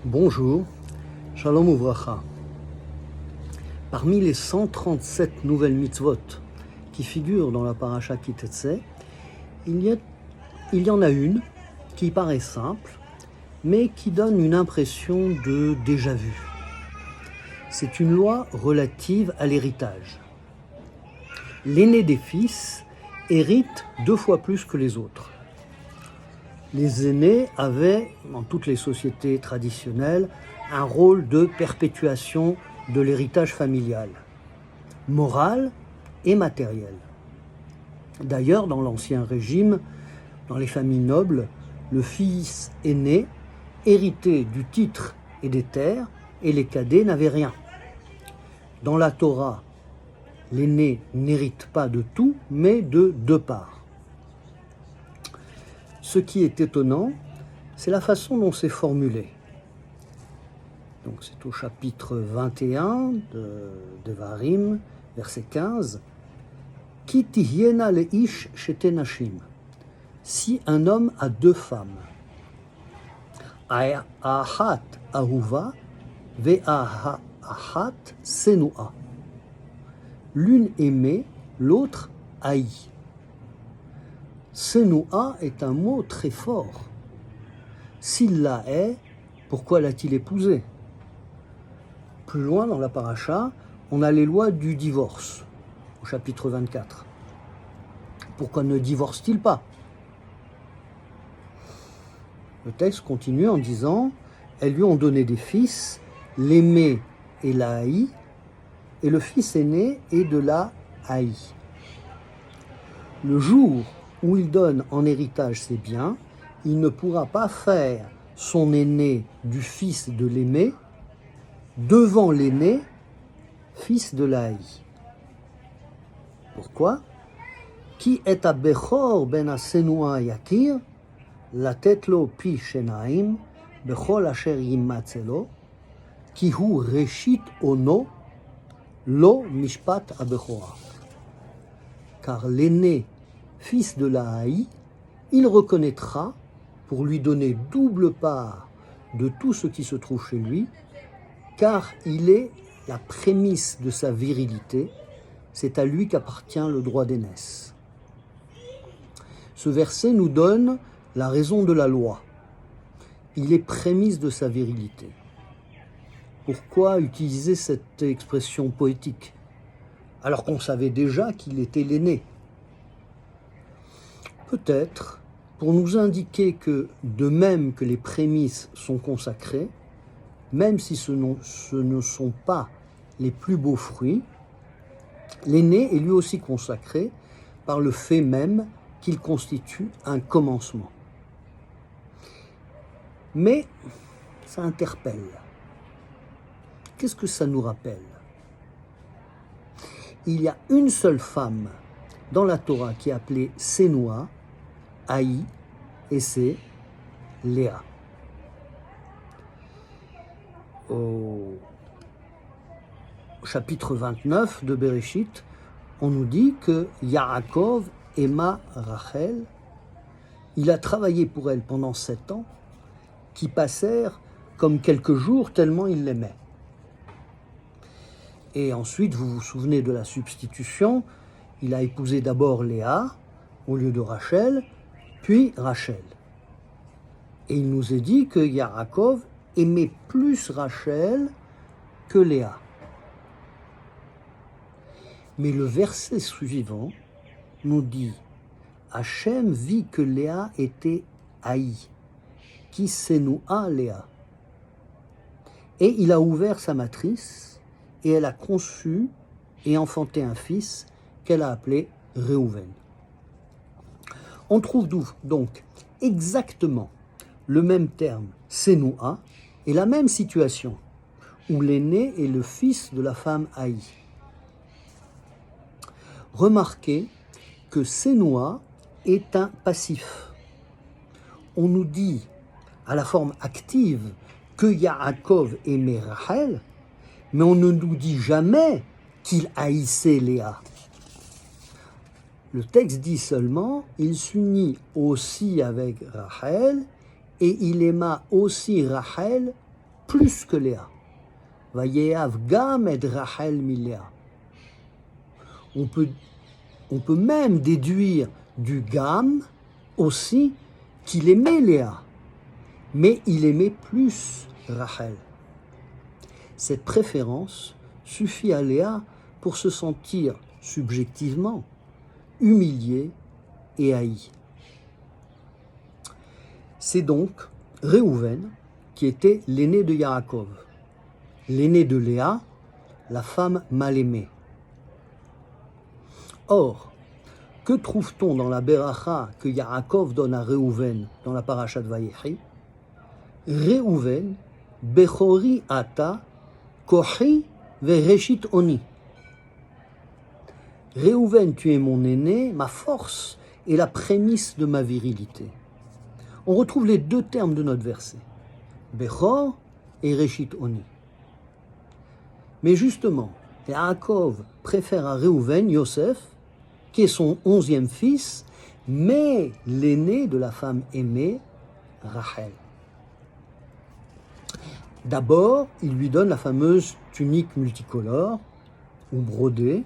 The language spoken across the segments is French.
Bonjour, Shalom Uvracha. Parmi les 137 nouvelles mitzvot qui figurent dans la paracha Ki Tetzei, il y en a une qui paraît simple, mais qui donne une impression de déjà-vu. C'est une loi relative à l'héritage. L'aîné des fils hérite 2 fois plus que les autres. Les aînés avaient, dans toutes les sociétés traditionnelles, un rôle de perpétuation de l'héritage familial, moral et matériel. D'ailleurs, dans l'Ancien Régime, dans les familles nobles, le fils aîné héritait du titre et des terres, et les cadets n'avaient rien. Dans la Torah, l'aîné n'hérite pas de tout, mais de 2 parts. Ce qui est étonnant, c'est la façon dont c'est formulé. Donc c'est au chapitre 21 de Devarim, verset 15. Ki tihyena leish shete nashim. Si un homme a 2 femmes, ahat ahuva ve'ahat senua. L'une aimée, l'autre haïe. Senua est un mot très fort. S'il la hait, pourquoi l'a-t-il épousée? Plus loin dans la paracha, on a les lois du divorce, au chapitre 24. Pourquoi ne divorce-t-il pas? Le texte continue en disant « Elles lui ont donné des fils, l'aimé et la haï, et le fils aîné est de la haï. » Le jour où il donne en héritage ses biens, il ne pourra pas faire son aîné du fils de l'aimé devant l'aîné, fils de la haï. Pourquoi? Ki et abechor ben asenua yakir, latet lo pi shenaim, bechol asher yimatzelo, ki hu reshit ono, lo mishpat abechora. Car l'aîné, fils de la haï, il reconnaîtra, pour lui donner double part de tout ce qui se trouve chez lui, car il est la prémisse de sa virilité, c'est à lui qu'appartient le droit d'aînesse. Ce verset nous donne la raison de la loi. Il est prémisse de sa virilité. Pourquoi utiliser cette expression poétique, alors qu'on savait déjà qu'il était l'aîné? Peut-être pour nous indiquer que, de même que les prémices sont consacrées, même si ce ne sont pas les plus beaux fruits, l'aîné est lui aussi consacré par le fait même qu'il constitue un commencement. Mais ça interpelle. Qu'est-ce que ça nous rappelle? Il y a une seule femme dans la Torah qui est appelée Senua, haï, et c'est Léa. Au chapitre 29 de Bereshit, on nous dit que Yaakov aima Rachel. Il a travaillé pour elle pendant 7 ans, qui passèrent comme quelques jours tellement il l'aimait. Et ensuite, vous vous souvenez de la substitution, il a épousé d'abord Léa au lieu de Rachel, puis Rachel. Et il nous est dit que Yaakov aimait plus Rachel que Léa. Mais le verset suivant nous dit « Hachem vit que Léa était haï, qui senua Léa. Et il a ouvert sa matrice, et elle a conçu et enfanté un fils qu'elle a appelé Réhouven. » On trouve donc exactement le même terme, senua, et la même situation, où l'aîné est le fils de la femme haï. Remarquez que senua est un passif. On nous dit, à la forme active, que Yaakov aimait Rachel, mais on ne nous dit jamais qu'il haïssait Léa. Le texte dit seulement, il s'unit aussi avec Rachel, et il aima aussi Rachel plus que Léa. Vayehav gam et Rachel miléa. On peut même déduire du gam aussi qu'il aimait Léa, mais il aimait plus Rachel. Cette préférence suffit à Léa pour se sentir subjectivement humilié et haï. C'est donc Réhouven qui était l'aîné de Yaakov, l'aîné de Léa, la femme mal aimée. Or, que trouve-t-on dans la Beracha que Yaakov donne à Réhouven dans la Parashat Vayechi? Réhouven, Bechori ata, kochi vereshit oni. Réhouven, tu es mon aîné, ma force et la prémisse de ma virilité. On retrouve les deux termes de notre verset, Bechor et Reshit Oni. Mais justement, Yaakov préfère à Réhouven Yosef, qui est son 11e fils, mais l'aîné de la femme aimée, Rachel. D'abord, il lui donne la fameuse tunique multicolore, ou brodée,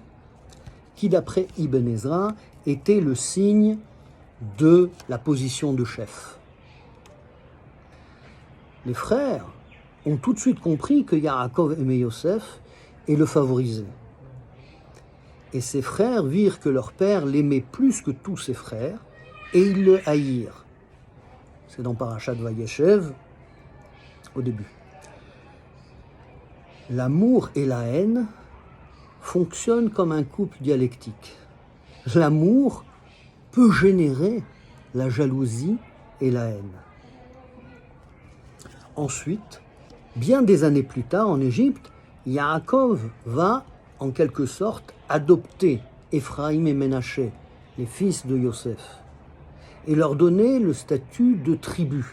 qui d'après Ibn Ezra était le signe de la position de chef. Les frères ont tout de suite compris que Yaakov aimait Yosef et le favorisait. Et ses frères virent que leur père l'aimait plus que tous ses frères et ils le haïrent. C'est dans Parashat Vayeshev, au début. L'amour et la haine fonctionnent comme un couple dialectique. L'amour peut générer la jalousie et la haine. Ensuite, bien des années plus tard en Égypte, Yaakov va en quelque sorte adopter Ephraïm et Ménaché, les fils de Yosef, et leur donner le statut de tribu.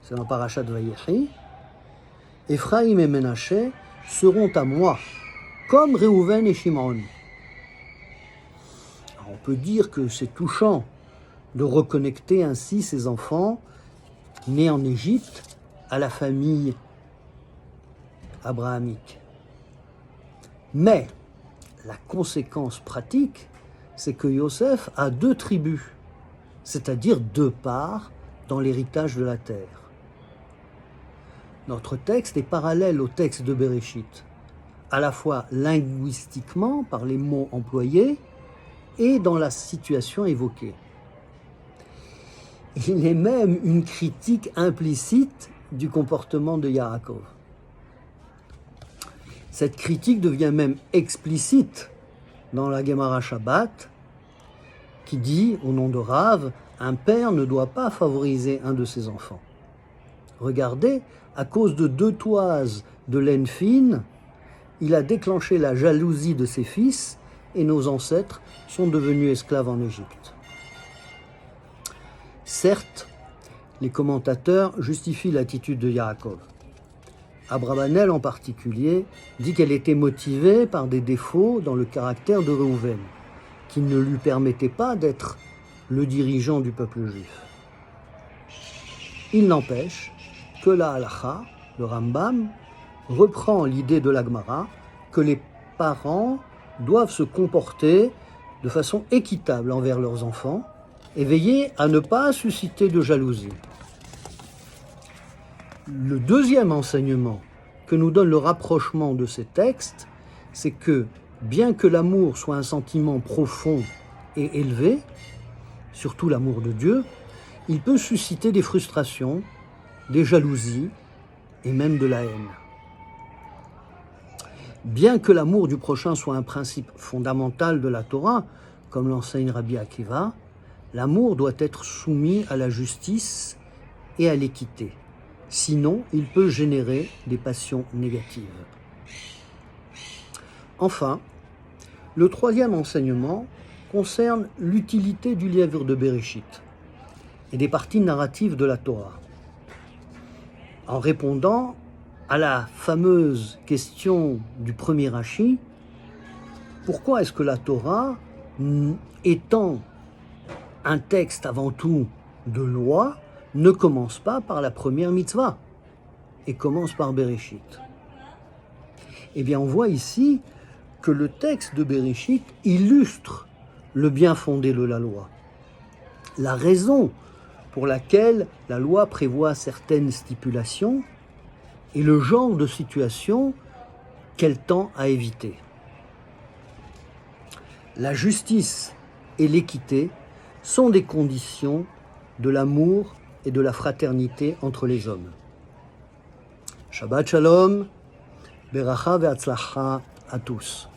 C'est dans Parashat Vayechi. Ephraïm et Ménaché seront à moi, comme Réhouven et Shimon. On peut dire que c'est touchant de reconnecter ainsi ces enfants nés en Égypte à la famille abrahamique. Mais la conséquence pratique, c'est que Yosef a 2 tribus, c'est-à-dire 2 parts dans l'héritage de la terre. Notre texte est parallèle au texte de Bereshit, à la fois linguistiquement par les mots employés et dans la situation évoquée. Il est même une critique implicite du comportement de Yaakov. Cette critique devient même explicite dans la Gemara Shabbat, qui dit, au nom de Rav, un père ne doit pas favoriser un de ses enfants. Regardez, à cause de 2 toises de laine fine, il a déclenché la jalousie de ses fils et nos ancêtres sont devenus esclaves en Égypte. Certes, les commentateurs justifient l'attitude de Yaakov. Abravanel en particulier dit qu'elle était motivée par des défauts dans le caractère de Réhouven, qui ne lui permettaient pas d'être le dirigeant du peuple juif. Il n'empêche que la Halacha, le Rambam, reprend l'idée de la Gemara que les parents doivent se comporter de façon équitable envers leurs enfants et veiller à ne pas susciter de jalousie. Le deuxième enseignement que nous donne le rapprochement de ces textes, c'est que, bien que l'amour soit un sentiment profond et élevé, surtout l'amour de Dieu, il peut susciter des frustrations, des jalousies et même de la haine. Bien que l'amour du prochain soit un principe fondamental de la Torah, comme l'enseigne Rabbi Akiva, l'amour doit être soumis à la justice et à l'équité. Sinon, il peut générer des passions négatives. Enfin, le troisième enseignement concerne l'utilité du livre de Bereshit et des parties narratives de la Torah. En répondant à la fameuse question du premier Rashi, pourquoi est-ce que la Torah, étant un texte avant tout de loi, ne commence pas par la première mitzvah? et commence par Bereshit. Eh bien, on voit ici que le texte de Bereshit illustre le bien fondé de la loi. La raison pour laquelle la loi prévoit certaines stipulations et le genre de situation qu'elle tend à éviter. La justice et l'équité sont des conditions de l'amour et de la fraternité entre les hommes. Shabbat Shalom, Beracha ve'atzlacha à tous.